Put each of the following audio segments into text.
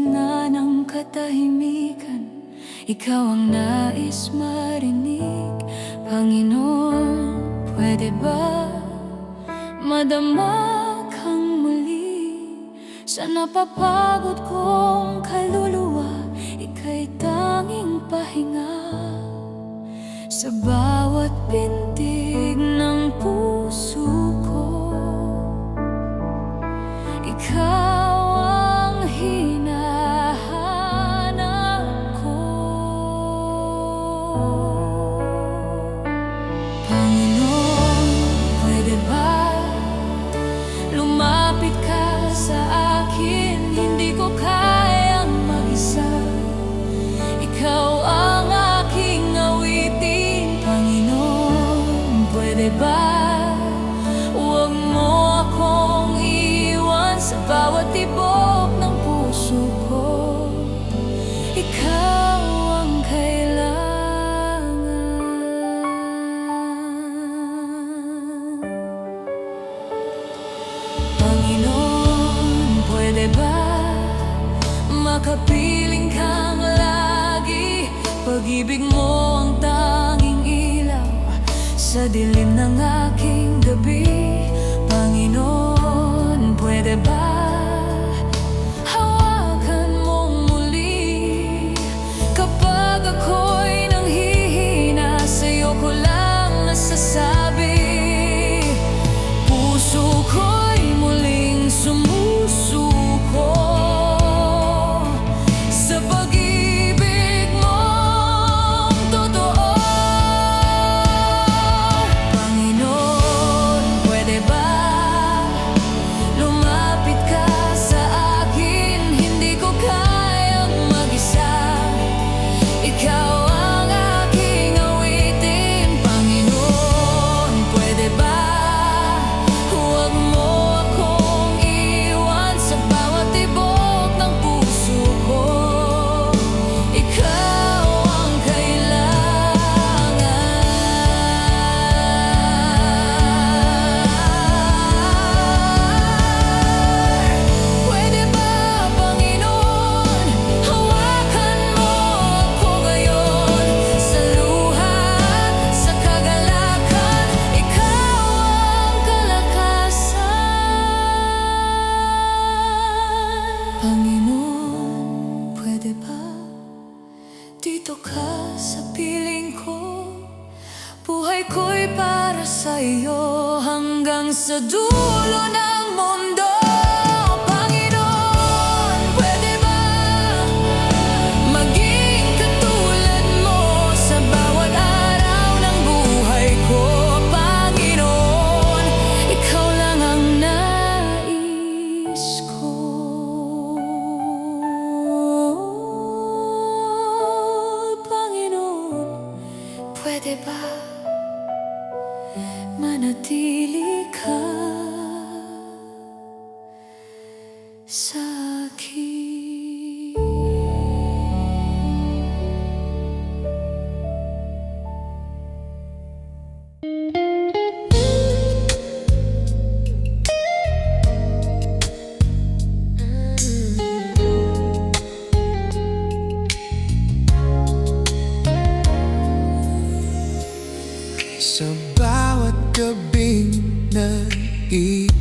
gitna ng katahimikan, ikaw ang nais marinig. Panginoon, pwede ba madama kang muli? Sa napapagod kong kaluluwa, ika'y tanging pahinga. Sa bawat pintig ng puso ko, ikaw ang hinahanap ko. Panginoon, pwede ba lumapit ka sa akin? Hindi ko kayang mag-isa. Ikaw ang aking awitin. Panginoon, pwede ba huwag mo akong iwan sa bawat tibok ng puso ko? Ikaw ang kailangan. Panginoon, pwede ba makapiling kang lagi? Pag-ibig mo ang tanging ilaw sa dilim ng aking gabi. Panginoon, pwede ba hawakan mong muli? Kapag ako'y nanghihina, sa'yo ko lang nasasabi. Puso ko'y muling sumusuko sa pag-ibig mong totoo. Panginoon, pwede ba lumapit ka sa akin? Hindi ko kayang mag-isa. Ikaw ang aking awitin. Panginoon, pwede ba huwag mo akong iwan sa bawat tibok ng puso ko? Ikaw ang kailangan. Pwede ba, Panginoon, hawakan mo ako ngayon? Sa luha at sa kagalakan, ikaw ang kalakasan. Panginoon, pwede ba dito ka sa piling ko? Buhay ko'y para sa iyo hanggang sa dulo ng mundo. Panginoon, pwede ba maging katulad mo sa bawat araw ng buhay ko? Panginoon, ikaw lang ang nais ko. Panginoon, pwede ba manatili ka sa akin? Sa bawat gabing nag-iisa,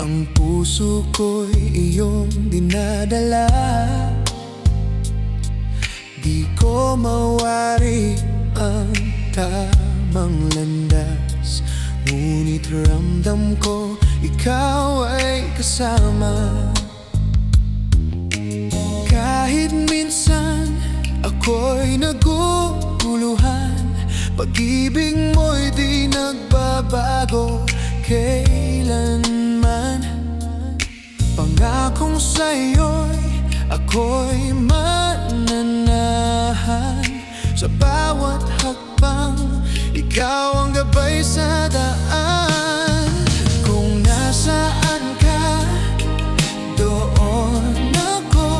ang puso ko'y iyong dinadala. Di ko mawari ang tamang landas, ngunit ramdam ko ikaw ay kasama. Kahit minsan ako'y naguguluhan, pag-ibig mo'y di nagbabago kailanman. Pangakong sa'yo'y ako'y mananahan. Sa bawat hakbang, ikaw ang gabay sa daan. Kung nasaan ka, doon ako.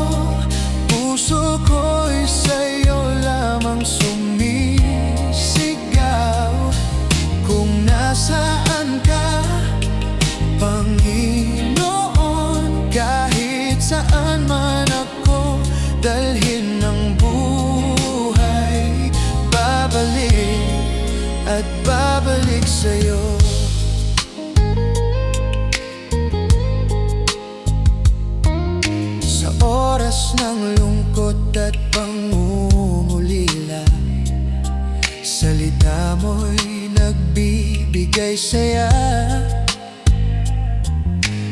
Puso ko'y sa'yo lamang sumisigaw. Kung nasaan ka, Panginoon, kahit ng lungkot at pangungulila. Salita mo'y nagbibigay saya.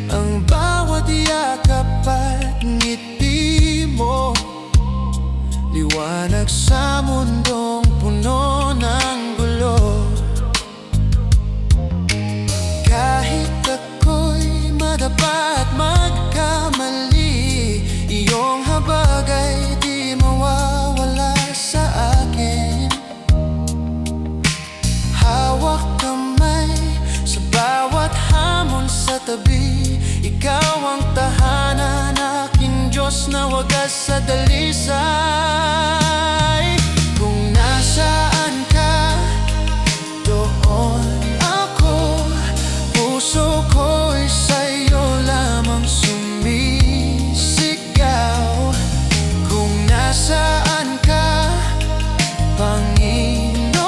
Ang bawat yakap at ngiti mo, liwanag sa mundong puno ng gulo. Kahit ako'y madapa at magkamali, iyong habag ay di mawawala sa akin. Hawak kamay sa bawat hamon sa tabi, ikaw ang tahanan, aking Diyos na wagas sa dalisay. Kung nasaan ka, doon ako. Puso ko'y sa'yo lamang sumisigaw. Kung nasaan ka, Panginoon,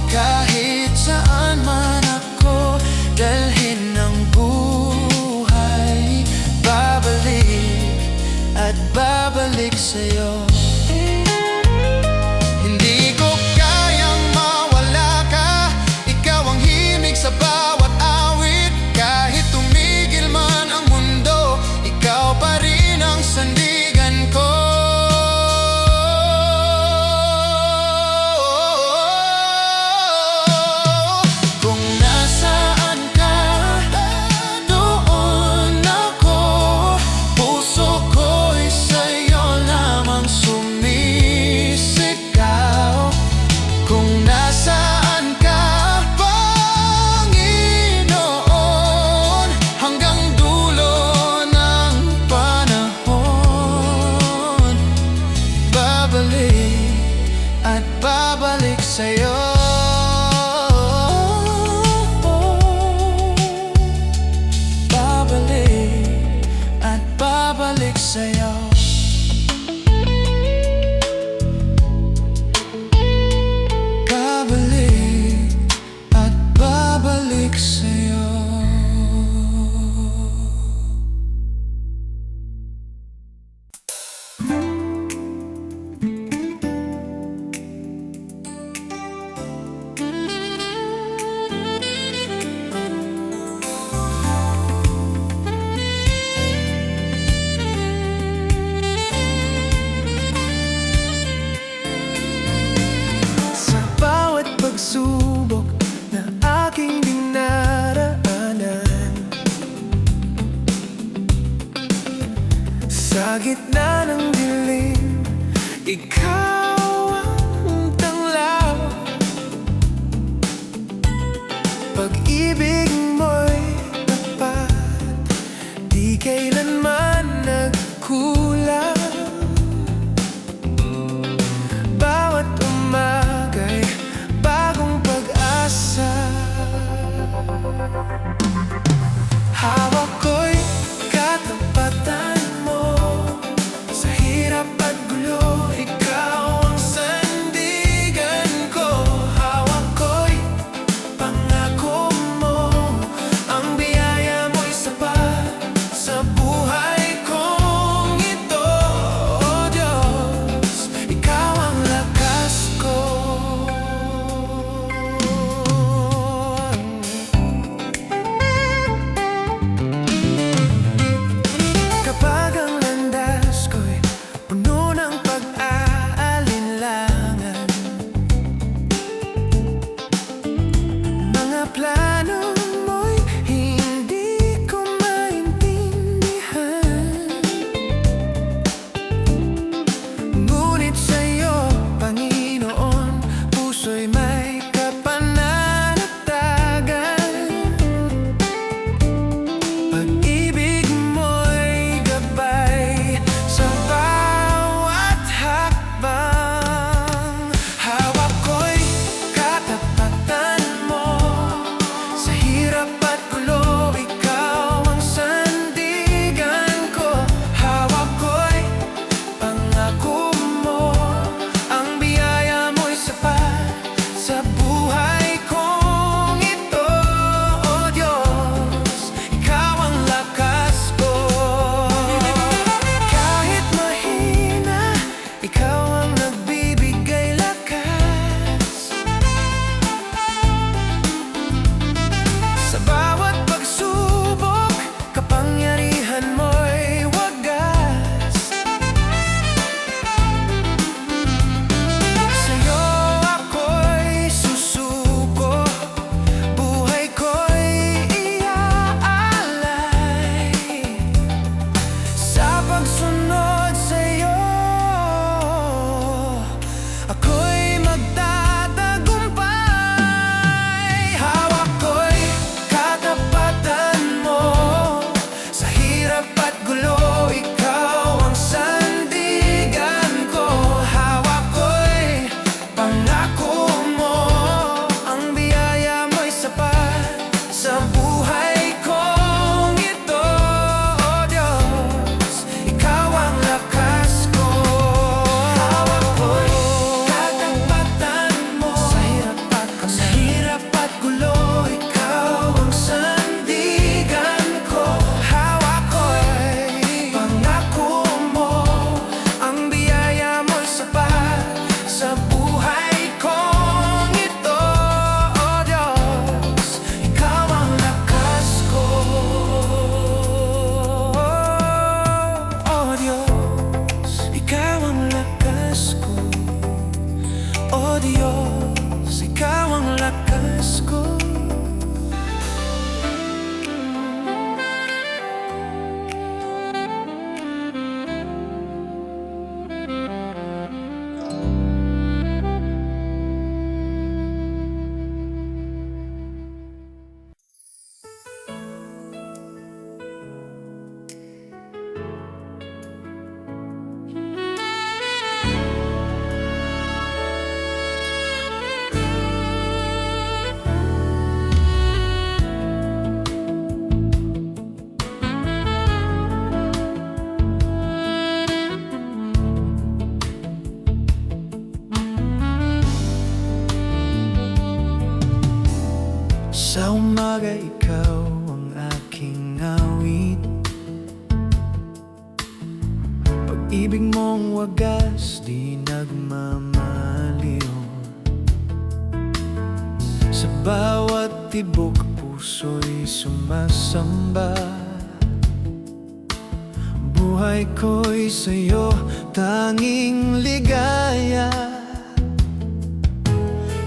kahit saan man ako dalhin ng buhay, babalik at babalik sa'yo. Hindi ko kayang mawala ka, ikaw ang himig sa bawat awit. Kahit tumigil man ang mundo, ikaw pa rin ang sandigan ko. Kung nasaan ka, doon ako. Puso ko'y sa'yo lamang sumisigaw. Kung nasaan ka, Panginoon, hanggang dulo ng panahon, babalik at babalik sa'yo. Babalik at babalik sa'yo. Babalik at babalik sa'yo. Sa bawat pagsubok na aking dinaraanan, sa gitna ng dilim, ikaw ang tanglaw. Pag-ibig mo'y tapat, di kailanman nagkulang. Bawat umaga'y bagong pag-asa. Hawak ko'y katapatan mo, sa hirap at gulo, ikaw Pag-ibig mong wagas di nagmamaliw. Sa bawat tibok puso'y sumasamba. Buhay ko'y sa'yo tanging ligaya.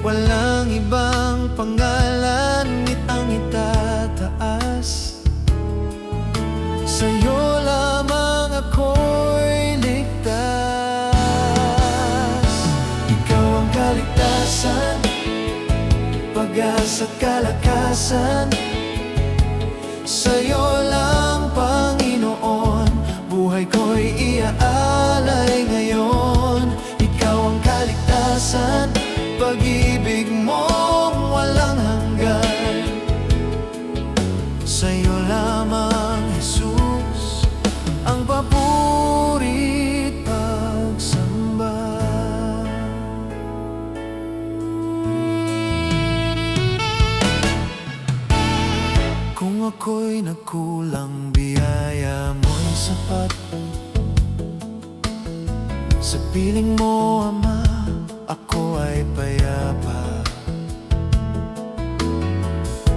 Walang ibang pangalan ang itataas. Sa'yo lamang ako'y ligtas. Ikaw ang kaligtasan, pag-asa at kalakasan. Sa'yo lang, Panginoon, buhay ko'y iaalay ngayon. Ikaw ang kaligtasan, pag-ibig mong walang hanggan. Sa'yo lamang, Jesus, ang papuri at pagsamba. Kung ako'y nagkulang, biyaya mo'y sapat. Sa piling mo, Ama, ako ay payapa.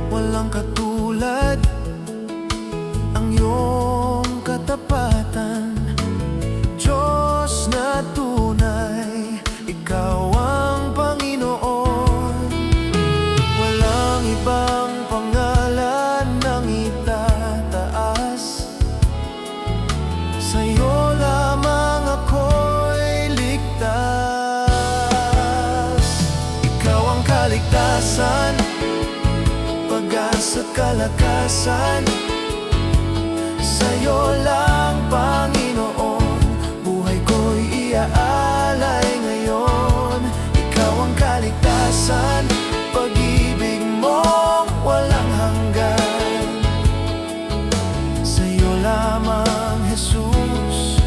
Walang katulad ang iyong katapatan. Diyos na tunay, ikaw ang Panginoon. Walang ibang pangalan ang itataas. Sa'yo lamang ako'y ligtas. Ikaw ang kaligtasan, pag-asa at kalakasan. Sa'yo lang, Panginoon, buhay ko'y iaalay ngayon. Ikaw ang kaligtasan, pag-ibig mong walang hanggan. Sa'yo lamang, Jesus,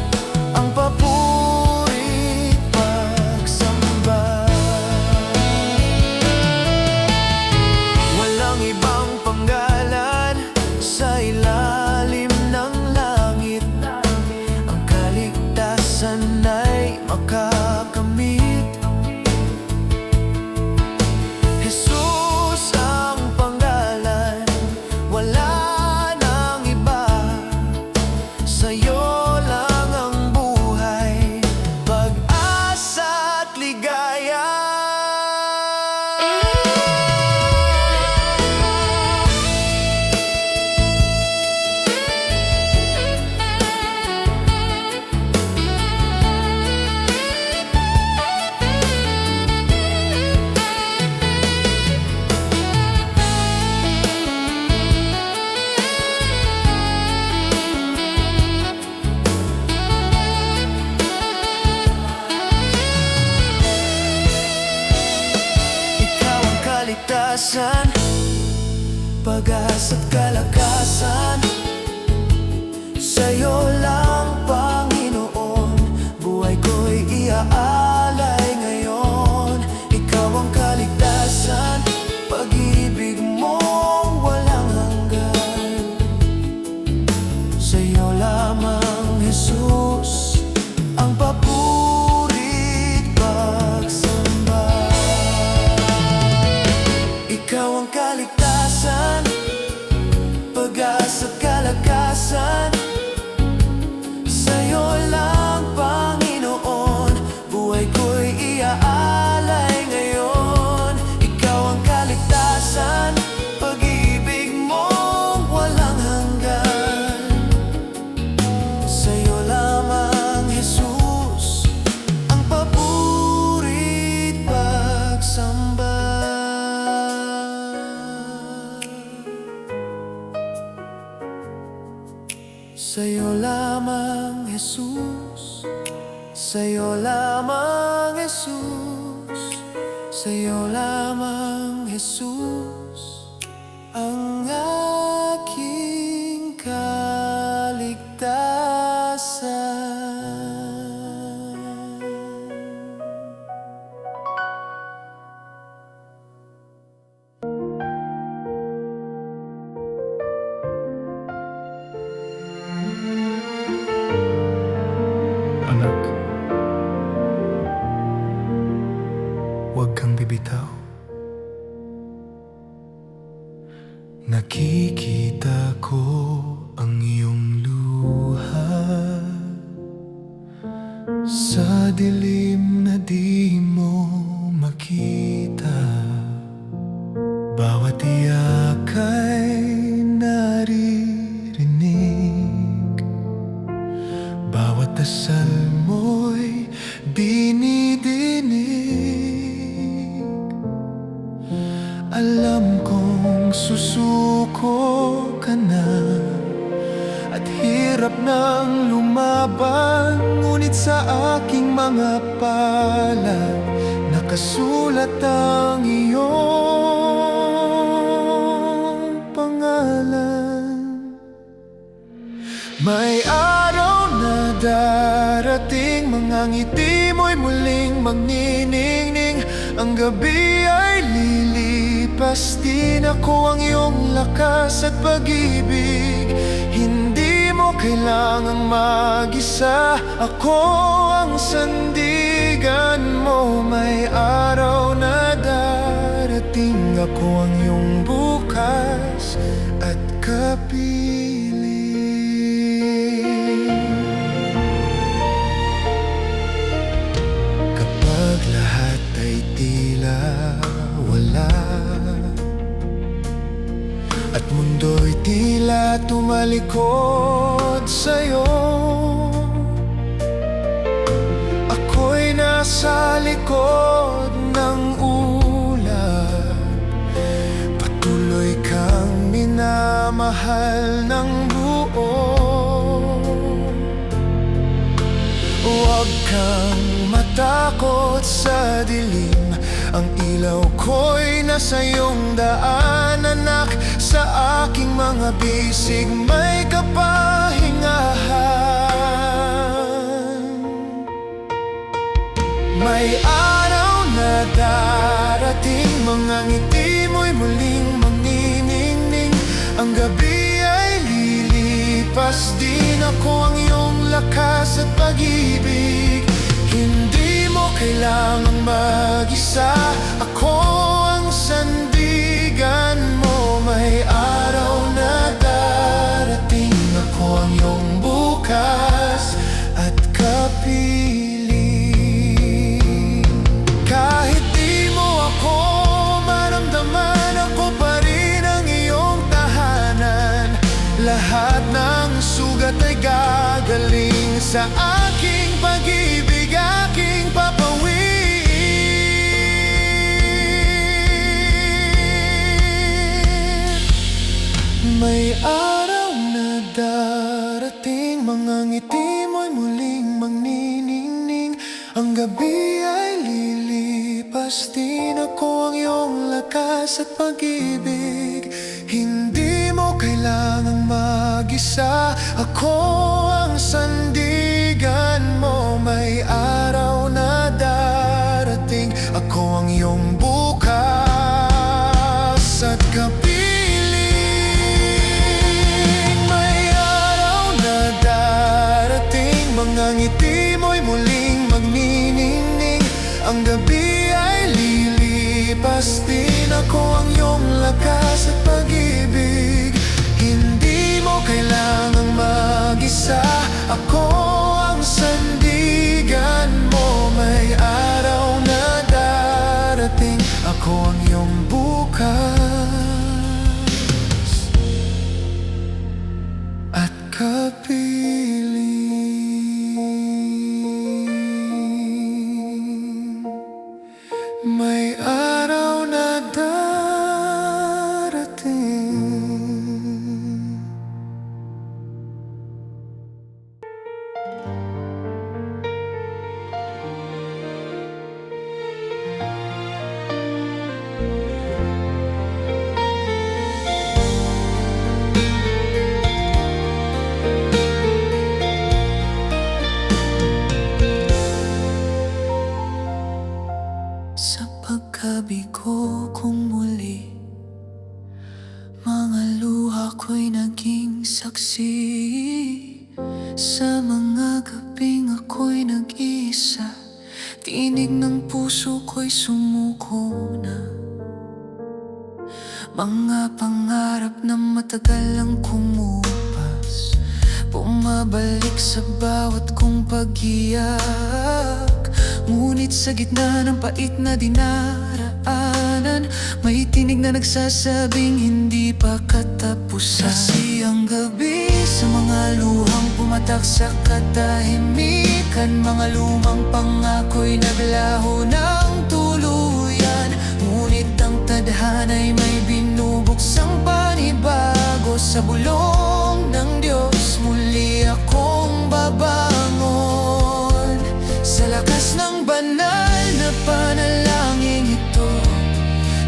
ang papuri at pagsamba. Walang ibang pangalan sa ilalim ng langit. Ang kaligtasan ay makakamit. Jesus ang pangalan, wala nang iba. Sa'yo lang ang buhay, pag-asa at ligaya. Ikaw ang kaligtasan, pag-asa at kalakasan. Sa'yo lang, Panginoon, buhay ko'y iaalay ngayon. Ikaw ang kaligtasan, pag-ibig mong walang hanggan. Sa'yo lamang, Jesus, ang papuri at pagsamba. Ikaw ang kaligtasan, pag-asa at kalakasan. Sa'yo lang, Panginoon, buhay ko'y iaalay ngayon. Ikaw ang kaligtasan, pag-ibig mong walang hanggan. Sa'yo lamang, Jesus, ang papuri at pagsamba. Sa'yo lamang, Jesus, sa'yo lamang, Jesus, sa'yo lamang, Jesus, ang aking kaligtasan. anak. Huwag kang bibitaw. Nakikita ko ang iyong luha sa dilim na di mo makita. Bawat iyak ay naririnig, bawat dasal mo'y dinidinig. Alam kong susuko ka na at hirap nang lumaban, ngunit sa aking mga palad nakasulat ang iyong pangalan. May araw na darating, mga ngiti mo'y muling magniningning. Ang gabi ay lilipas, din ako ang iyong lakas at pag-ibig. Hindi mo kailangang mag-isa, ako ang sandigan mo. May araw na darating, ako ang iyong bukas at kapiling. Kapag lahat ay tila wala at mundo'y tila tumalikod sa'yo, ako'y nasa likod ng ulap. Patuloy kang minamahal ng buo. Huwag kang matakot sa dilim, ang ilaw ko'y nasa iyong daan, anak. Sa aking mga bisig may kapahingahan. May araw na darating, mga ngiti mo'y muling magniningning. Ang gabi ay lilipas, din ako ang iyong lakas at pag-ibig. Hindi mo kailangang mag-isa, ako ang sandigan mo. May araw na darating, ako ang iyong bukas at kapiling. Kahit di mo ako maramdaman, ako pa rin ang iyong tahanan. Lahat ng sugat ay gagaling sa aking pag-ibig, aking papawin. May araw na darating, mga ngiti mo'y muling magniningning. Ang gabi ay lilipas, din ako ang iyong lakas at pag-ibig. Hindi mo kailangang mag-isa, ako ang sandigan mo. May araw na darating, ako ang iyong bukas at kapiling. Mga ngiti mo'y muling magniningning. Ang gabi ay lilipas, din ako ang iyong lakas at pag-ibig. Hindi mo kailangang mag-isa, ako ang sandigan mo. May araw na darating, ako ang iyong bukas at kapiling. May araw na darating. Sa pagkabigo kong muli, mga luha ko'y naging saksi Sa mga gabing ako'y nag-iisa, tinig ng puso ko'y sumuko na. Mga pangarap na matagal ang kumupas, bumabalik sa bawat kong pag-iyak. Ngunit sa gitna ng pait na dinaraanan, may tinig na nagsasabing hindi pa katapusan. Kasi ang gabi sa mga luhang pumatak sa katahimikan, mga lumang pangako'y naglaho ng tuluyan. Ngunit ang tadhana'y may binubuksang panibago. Sa bulong ng Diyos muli akong babangon. Sa lakas ng banal na panalangin ito,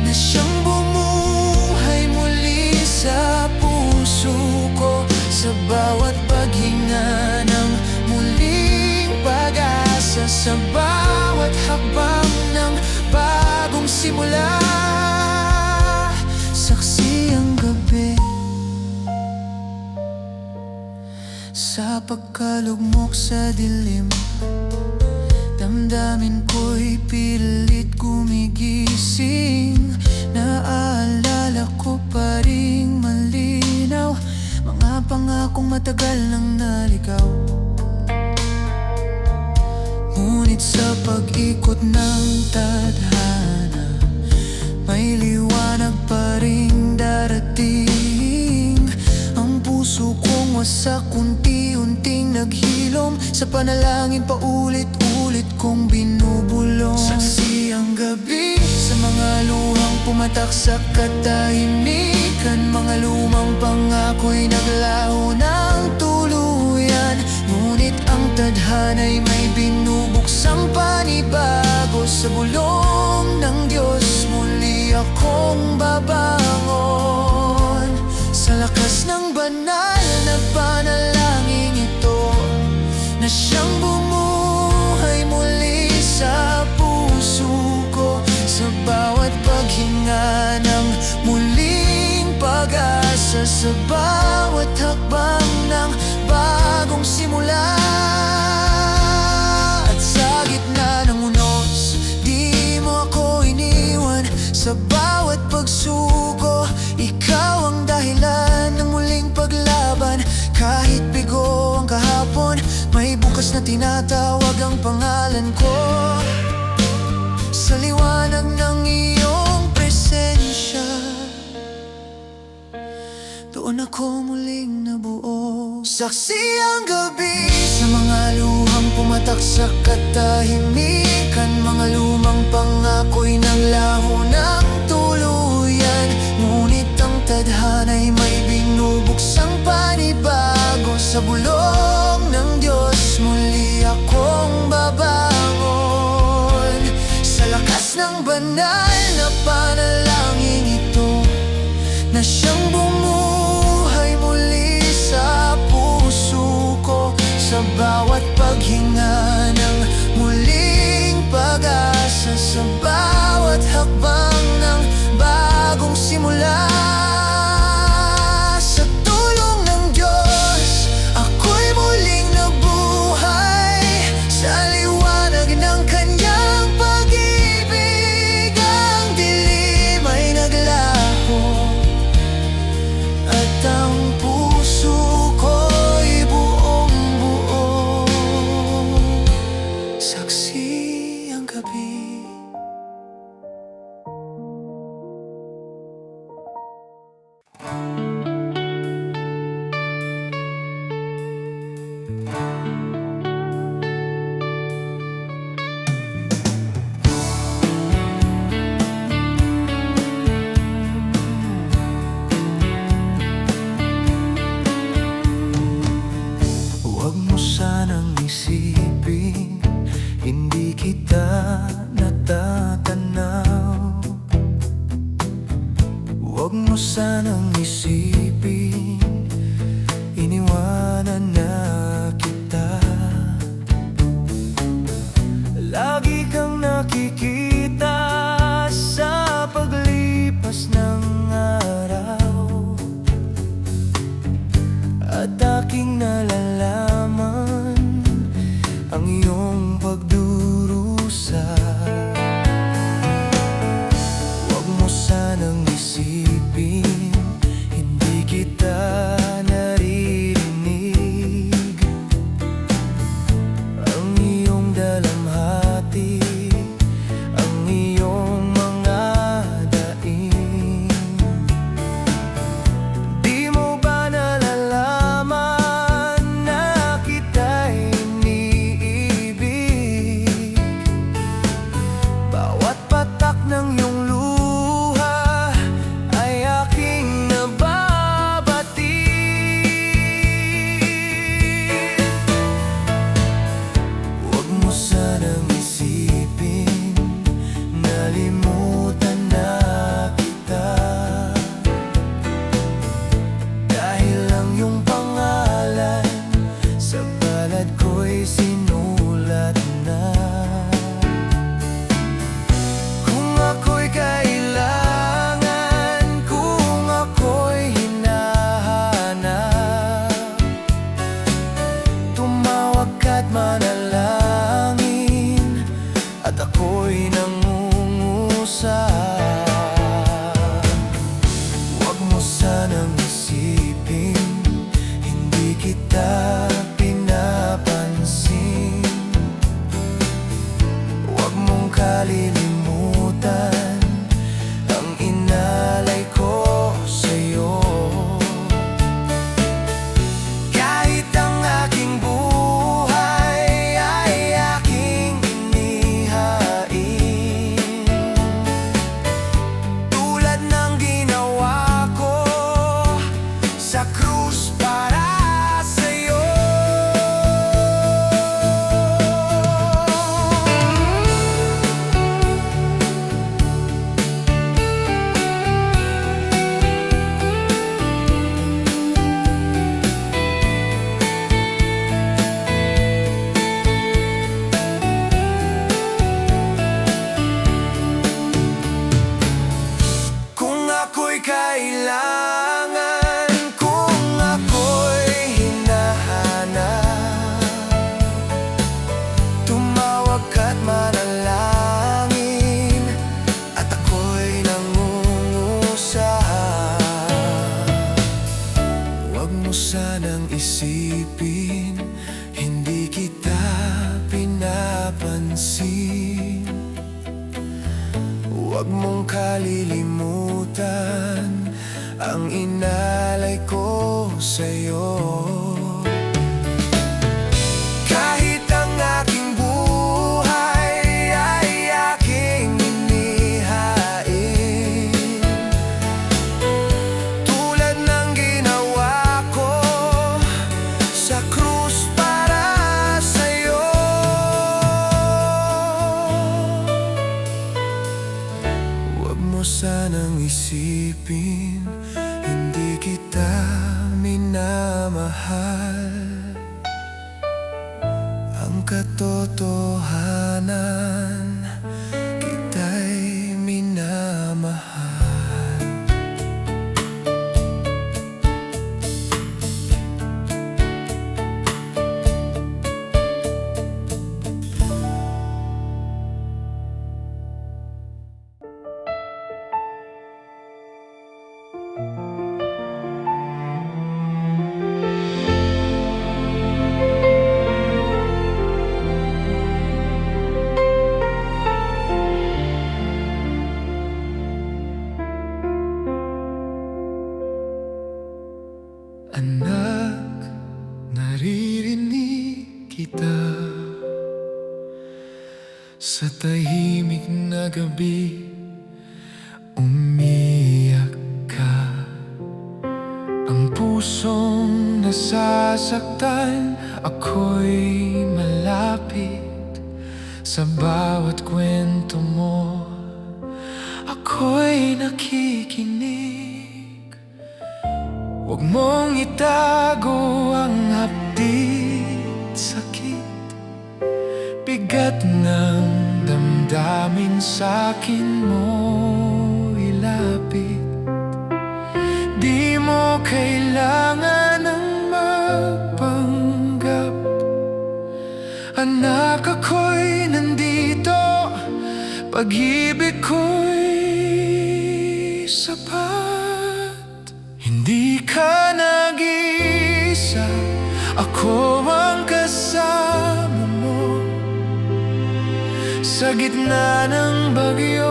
na siyang bumuhay muli sa puso ko. Sa bawat paghinga ng muling pag-asa, sa bawat hakbang ng bagong simula, saksi ang gabi. Sa pagkalugmok sa dilim, damdamin ko'y pilit gumigising. Naaalala ko pa ring malinaw mga pangakong matagal nang naligaw. Ngunit sa pag-ikot ng tadhana, may liwanag pa ring darating. Ang puso kong wasak, unti-unting naghilom. Sa panalangin paulit-ulit kong binubulong. Saksi ang gabi sa mga luhang pumatak sa katahimikan, mga lumang pangako'y naglaho ng tuluyan. Ngunit ang tadhana'y may binubuksang panibago. Sa bulong ng Diyos muli akong babangon. Sa lakas ng banal na panalangin ito, na siyang bumuhay muli sa puso ko. Sa bawat paghinga ng muling pag-asa, sa bawat hakbang ng bagong simula. At sa gitna ng unos, di mo ako iniwan. Sa bawat pagsuko, ikaw ang dahilan ng muling paglaban. Kahit bigo ang kahapon, may bukas na tinatawag ang pangalan ko. Sa liwanag ng iyong presensya, doon ako muling nabuo. Saksi ang gabi sa mga luhang pumatak sa katahimikan, mga lumang pangako'y naglaho ng tuluyan. Ngunit ang tadhana'y may binubuksang panibago. Sa bulong ng Diyos muli akong babangon. Sa lakas ng banal na panalangin ito, na siyang bumuhay muli sa puso ko. Sa bawat paghinga ng muling pag-asa, sa bawat hakbang ng bagong simula. Sa tulong ng Diyos, ako'y muling nabuhay. Sa liwanag ng kanyang pag-ibig, ang dilim ay naglaho. At ang puso ko'y buong buo. Saksi ang gabi. Huwag mo sanang isipin, pagdurusa. Huwag mo sanang isipin, hindi kita naririnig. Ang iyong dalamhati, ang iyong mga daing. Di mo ba nalalaman na kita'y iniibig? Bawat patak ng iyong luha ay aking nababati. Huwag mo sanang isipin, nalimutan na kita. Dahil ang iyong pangalan sa palad ko'y sinulat na. Kung ako'y kailangan, kung ako'y hinahanap, tumawag ka't manalangin, at ako'y nangungusap. Huwag mo sanang isipin, hindi kita pinapansin. Huwag mong kalilimutan ang inalay ko sa'yo. Kahit ang aking buhay ay aking inihain, tulad ng ginawa ko sa krus para sa'yo. Kung ako'y kailangan, kung ako'y hinahanap, tumawag ka't manalangin, at ako'y nangungusap. Huwag mo sanang isipin, hindi kita pinapansin. Huwag mong kalilimutan ang inalay ko sa'yo. Kahit ang aking buhay ay aking inihain, tulad ng ginawa ko sa krus para sa'yo. Huwag mo sanang isipin, hindi kita minamahal. Ang katotohanan, kita'y minamahal. Anak, naririnig kita sa tahimik na gabi, umiyak ka. Ang pusong nasasaktan, ako'y malapit. Sa bawat kwento mo, ako'y nakikinig. Huwag mong itago ang hapdit, sakit, bigat ng damdamin sa'kin mo ilapit. Di mo kailangan ng magpanggap, anak, ako'y Pag-ibig ko'y sapat. Hindi ka nag-iisa, ako ang kasama mo. Sa gitna ng bagyo,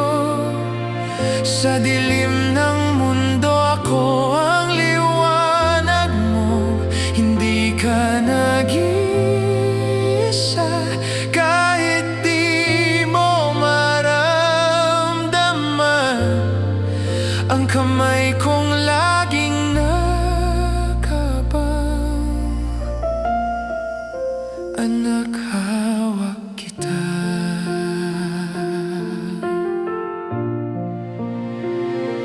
sa dilim ng mundo, ako ang liwanag mo. Hindi ka nag-iisa, kahit di mo maramdaman. Ang kamay kong laging nakabang. Anak, hawak kita.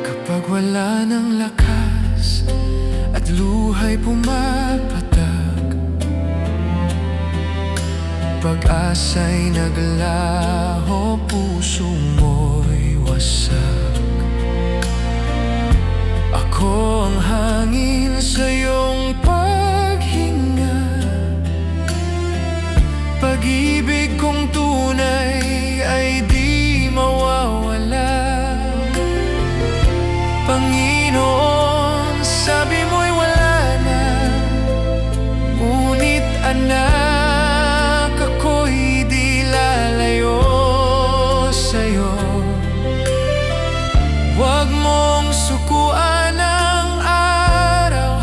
Kapag wala ng lakas at luha'y pumapatag, pag-asa'y naglaho, puso mo'y wasak. Ako ang hangin sa iyong paghinga. Pag-ibig kong tunay ay di mawawala. Panginoon, sabi mo'y wala na, ngunit anak, ako'y di lalayo sa'yo. Huwag mong sukuan ang araw,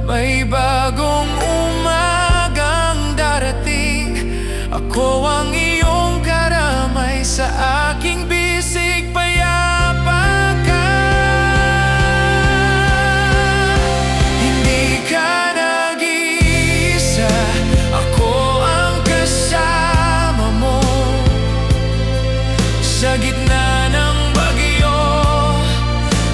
may bagong umagang darating. Ako ang iyong karamay, sa aking bisig payapa ka. Hindi ka nag-iisa, ako ang kasama mo. Sa gitna ng bagyo,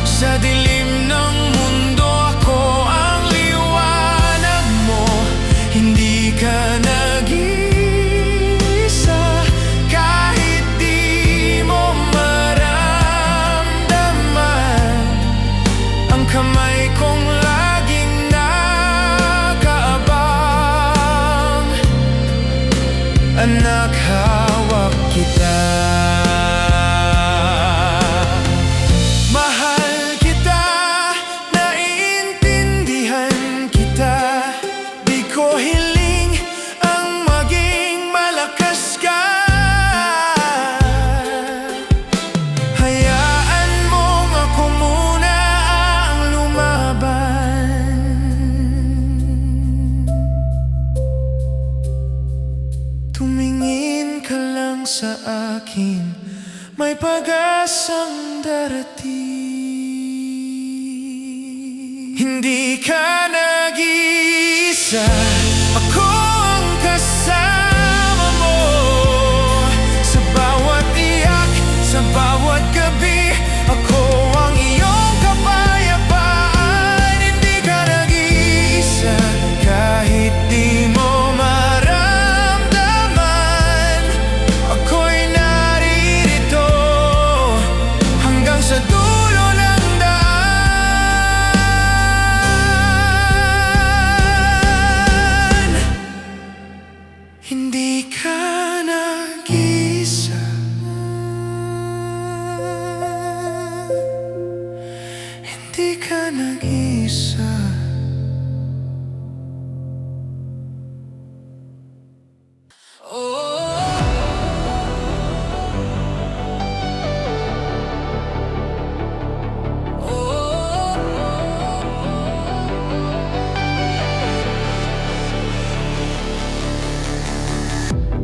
sa dilim ng mundo, ako ang liwanag mo. Hindi ka nag-iisa, kahit di mo maramdaman. Ang kamay kong laging nakaabang. Anak, hawak kita. Mahal kita, naiintindihan kita. Di ko hiling ang maging malakas ka. Hayaan mong ako muna ang lumaban. Tumingin ka lang sa akin, may pag-asang darating. Hindi ka nag-iisa, ako ang kasama mo. Sa bawat iyak, sa bawat gabi, ako ang iyong kapayapaan. Hindi ka nag-iisa, kahit di mo maramdaman. Ako'y naririto hanggang sa dulo ng daan. Hindi ka nag-iisa, hindi ka nag-iisa.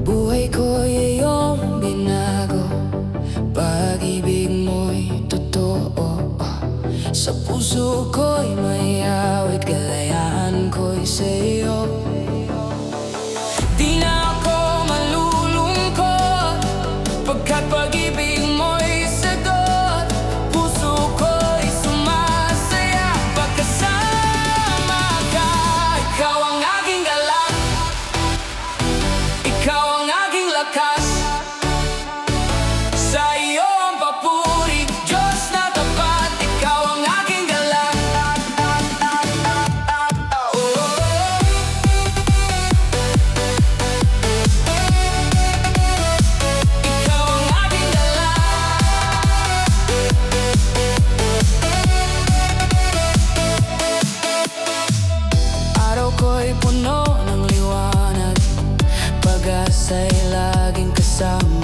Buhay ko'y iyong binago, pag-ibig mo'y totoo. Sa puso ko'y may kasama.